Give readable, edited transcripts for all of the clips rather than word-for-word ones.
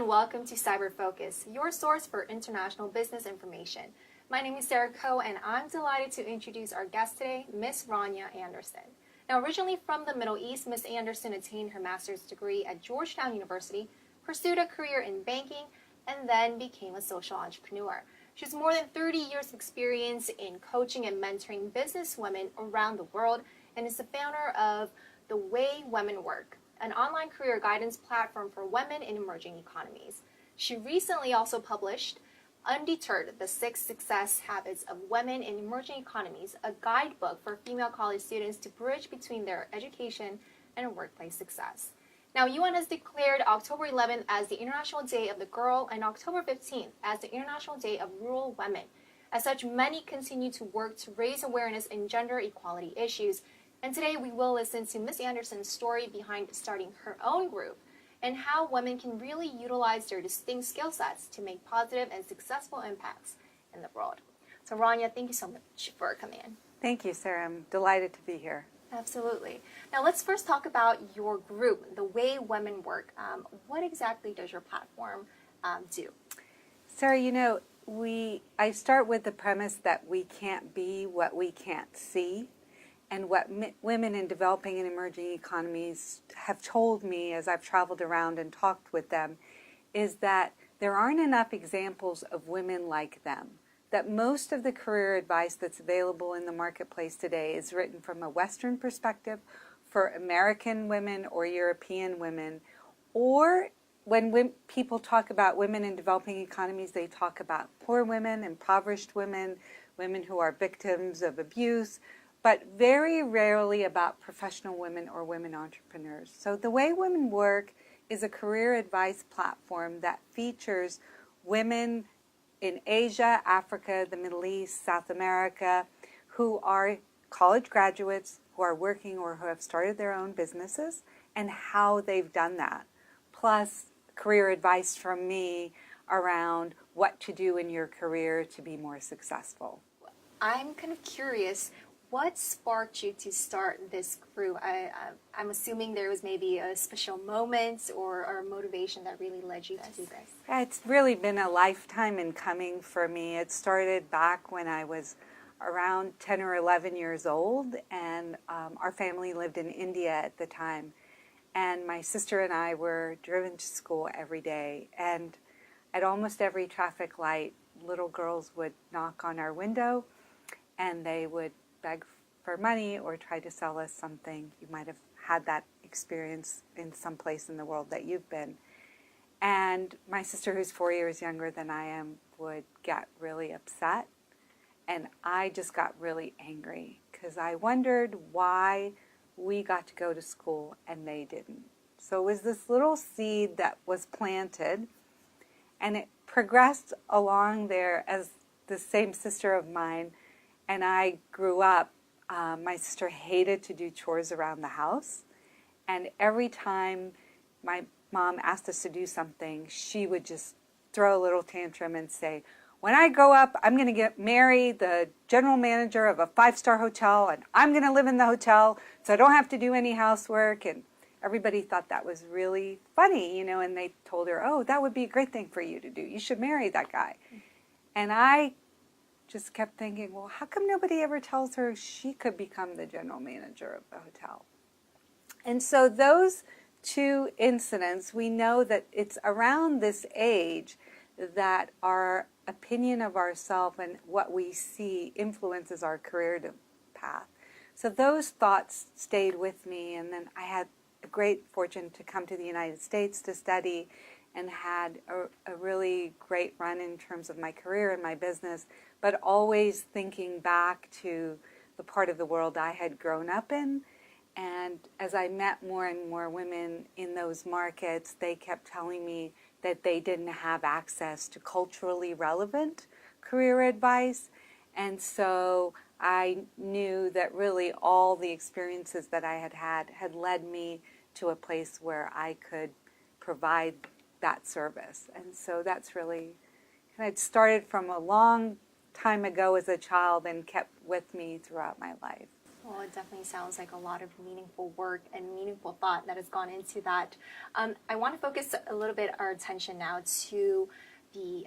and welcome to Cyber Focus, your source for international business information. My name is Sarah Koh, and I'm delighted to introduce our guest today, Ms. Rania Anderson. Now, originally from the Middle East, Ms. Anderson attained her master's degree at Georgetown University, pursued a career in banking, and then became a social entrepreneur. She has more than 30 years of experience in coaching and mentoring business women around the world, and is the founder of The Way Women Work, an online career guidance platform for women in emerging economies. She recently also published Undeterred, The 6 Success Habits of Women in Emerging Economies, a guidebook for female college students to bridge between their education and workplace success. Now, UN has declared October 11th as the International Day of the Girl and October 15th as the International Day of Rural Women. As such, many continue to work to raise awareness in gender equality issues. And today we will listen to Ms. Anderson's story behind starting her own group and how women can really utilize their distinct skill sets to make positive and successful impacts in the world. So Rania, thank you so much for coming in. Thank you, Sarah. I'm delighted to be here. Absolutely. Now let's first talk about your group, The Way Women Work. What exactly does your platform do? Sarah, I start with the premise that we can't be what we can't see. And what women in developing and emerging economies have told me as I've traveled around and talked with them is that there aren't enough examples of women like them. That most of the career advice that's available in the marketplace today is written from a Western perspective for American women or European women. Or when people talk about women in developing economies, they talk about poor women, impoverished women, women who are victims of abuse, but very rarely about professional women or women entrepreneurs. So The Way Women Work is a career advice platform that features women in Asia, Africa, the Middle East, South America, who are college graduates, who are working or who have started their own businesses, and how they've done that. Plus career advice from me around what to do in your career to be more successful. I'm kind of curious, what sparked you to start this group? I'm assuming there was maybe a special moment or motivation that really led you to do this. It's really been a lifetime in coming for me. It started back when I was around 10 or 11 years old, and our family lived in India at the time. And my sister and I were driven to school every day. And at almost every traffic light, little girls would knock on our window, and they would beg for money or try to sell us something. You might have had that experience in some place in the world that you've been. And my sister, who's 4 years younger than I am, would get really upset. And I just got really angry because I wondered why we got to go to school and they didn't. So it was this little seed that was planted, and it progressed along there as the same sister of mine and I grew up. My sister hated to do chores around the house, and every time my mom asked us to do something, she would just throw a little tantrum and say, when I grow up, I'm going to marry the general manager of a 5-star hotel, and I'm going to live in the hotel so I don't have to do any housework. And everybody thought that was really funny, and they told her, oh, that would be a great thing for you to do. You should marry that guy. And I just kept thinking, well, how come nobody ever tells her she could become the general manager of the hotel? And so those two incidents, we know that it's around this age that our opinion of ourselves and what we see influences our career path. So those thoughts stayed with me, and then I had a great fortune to come to the United States to study and had a really great run in terms of my career and my business, but always thinking back to the part of the world I had grown up in. And as I met more and more women in those markets, they kept telling me that they didn't have access to culturally relevant career advice. And so I knew that really all the experiences that I had led me to a place where I could provide that service. And so that's really, it started from a long time ago as a child and kept with me throughout my life. Well, it definitely sounds like a lot of meaningful work and meaningful thought that has gone into that. I want to focus a little bit our attention now to the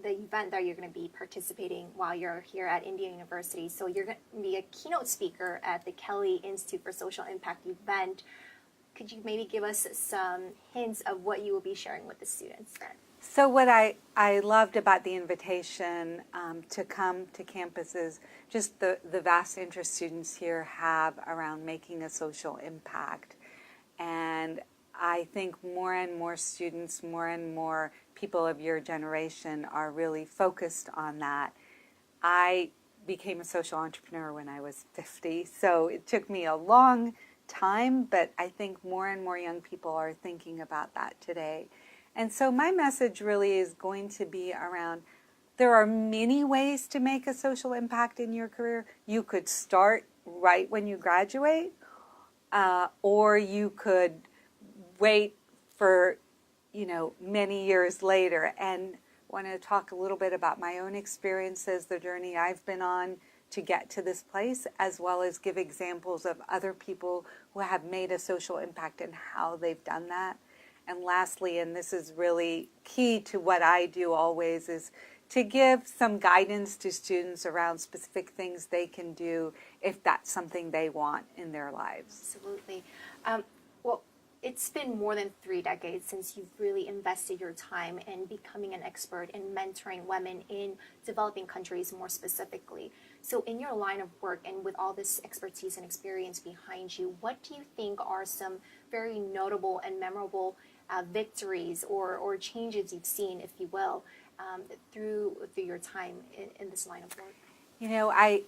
event that you're going to be participating while you're here at Indiana University. So you're going to be a keynote speaker at the Kelley Institute for Social Impact event. Could you maybe give us some hints of what you will be sharing with the students then? So what I loved about the invitation to come to campus is just the vast interest students here have around making a social impact. And I think more and more students, more and more people of your generation are really focused on that. I became a social entrepreneur when I was 50, so it took me a long time, but I think more and more young people are thinking about that today. And so my message really is going to be around, there are many ways to make a social impact in your career. You could start right when you graduate, or you could wait for, many years later. And want to talk a little bit about my own experiences, the journey I've been on to get to this place, as well as give examples of other people who have made a social impact and how they've done that. And lastly, and this is really key to what I do always, is to give some guidance to students around specific things they can do if that's something they want in their lives. Absolutely. Well, it's been more than 3 decades since you've really invested your time in becoming an expert in mentoring women in developing countries more specifically. So in your line of work and with all this expertise and experience behind you, what do you think are some very notable and memorable victories or changes you've seen, if you will, through your time in this line of work? I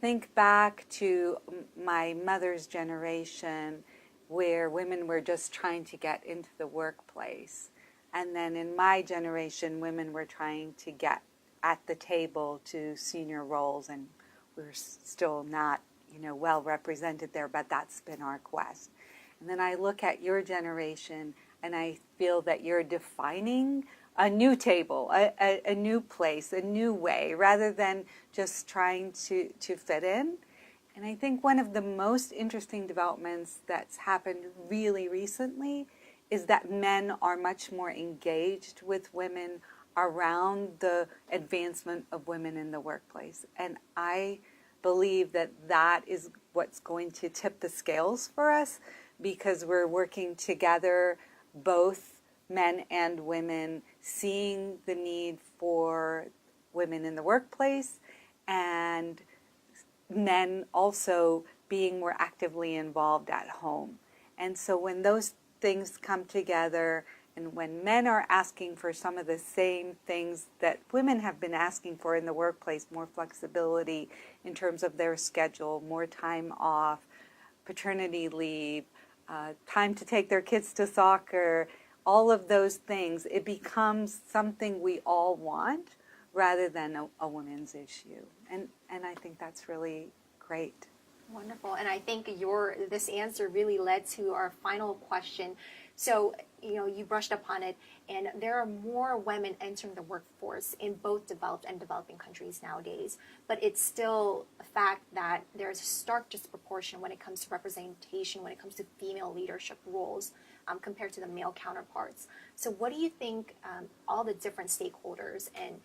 think back to my mother's generation where women were just trying to get into the workplace. And then in my generation, women were trying to get at the table to senior roles, and we're still not, well represented there, but that's been our quest. And then I look at your generation and I feel that you're defining a new table, a new place, a new way, rather than just trying to fit in. And I think one of the most interesting developments that's happened really recently is that men are much more engaged with women around the advancement of women in the workplace. And I believe that that is what's going to tip the scales for us, because we're working together, both men and women, seeing the need for women in the workplace, and men also being more actively involved at home. And so when those things come together, and when men are asking for some of the same things that women have been asking for in the workplace, more flexibility in terms of their schedule, more time off, paternity leave, time to take their kids to soccer, all of those things, it becomes something we all want rather than a woman's issue. And I think that's really great. Wonderful. And I think this answer really led to our final question. So, you brushed upon it, and there are more women entering the workforce in both developed and developing countries nowadays. But it's still a fact that there's a stark disproportion when it comes to representation, when it comes to female leadership roles compared to the male counterparts. So what do you think all the different stakeholders and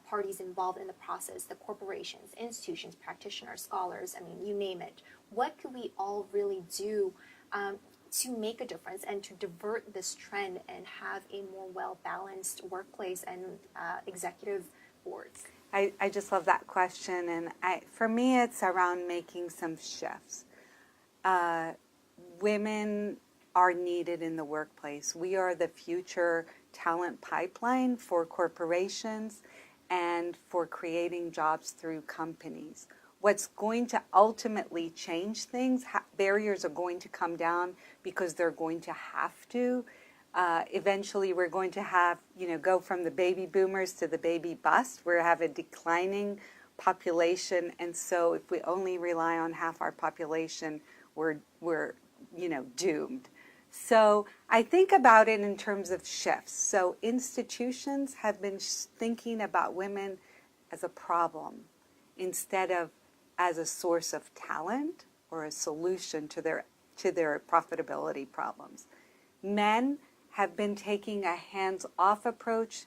parties involved in the process, the corporations, institutions, practitioners, scholars, you name it, what could we all really do to make a difference and to divert this trend and have a more well-balanced workplace and executive boards? I just love that question, and for me it's around making some shifts. Women are needed in the workplace. We are the future talent pipeline for corporations and for creating jobs through companies. What's going to ultimately change things, barriers are going to come down because they're going to have to. Eventually we're going to have, go from the baby boomers to the baby bust. We have a declining population, and so if we only rely on half our population, we're doomed. So I think about it in terms of shifts. So institutions have been thinking about women as a problem instead of as a source of talent or a solution to their profitability problems. Men have been taking a hands-off approach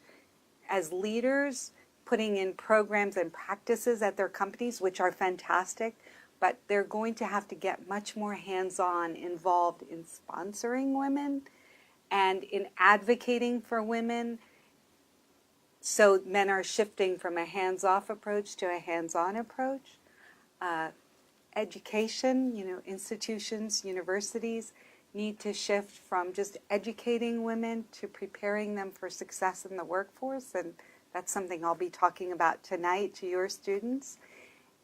as leaders, putting in programs and practices at their companies, which are fantastic, but they're going to have to get much more hands-on involved in sponsoring women and in advocating for women. So men are shifting from a hands-off approach to a hands-on approach. Education, institutions, universities need to shift from just educating women to preparing them for success in the workforce, and that's something I'll be talking about tonight to your students.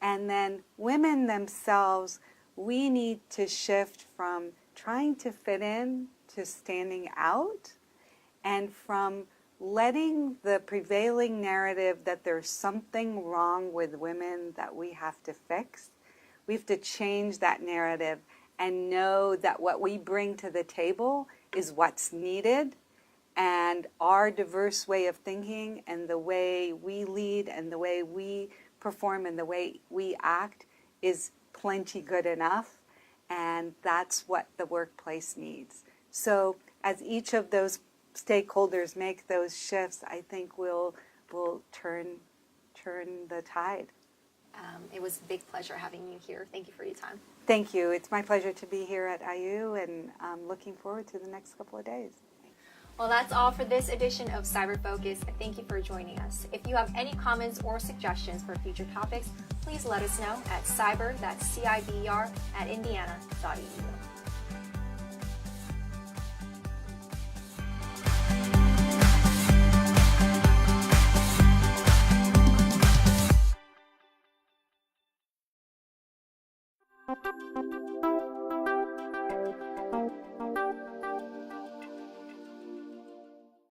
And then women themselves, we need to shift from trying to fit in to standing out, and from letting the prevailing narrative that there's something wrong with women that we have to fix. We have to change that narrative and know that what we bring to the table is what's needed, and our diverse way of thinking and the way we lead and the way we perform and the way we act is plenty good enough, and that's what the workplace needs. So as each of those stakeholders make those shifts, I think we'll turn the tide. It was a big pleasure having you here. Thank you for your time. Thank you. It's my pleasure to be here at IU, and I'm looking forward to the next couple of days. Well, that's all for this edition of Cyber Focus. Thank you for joining us. If you have any comments or suggestions for future topics, please let us know at cyber, that's CIBER, @indiana.edu.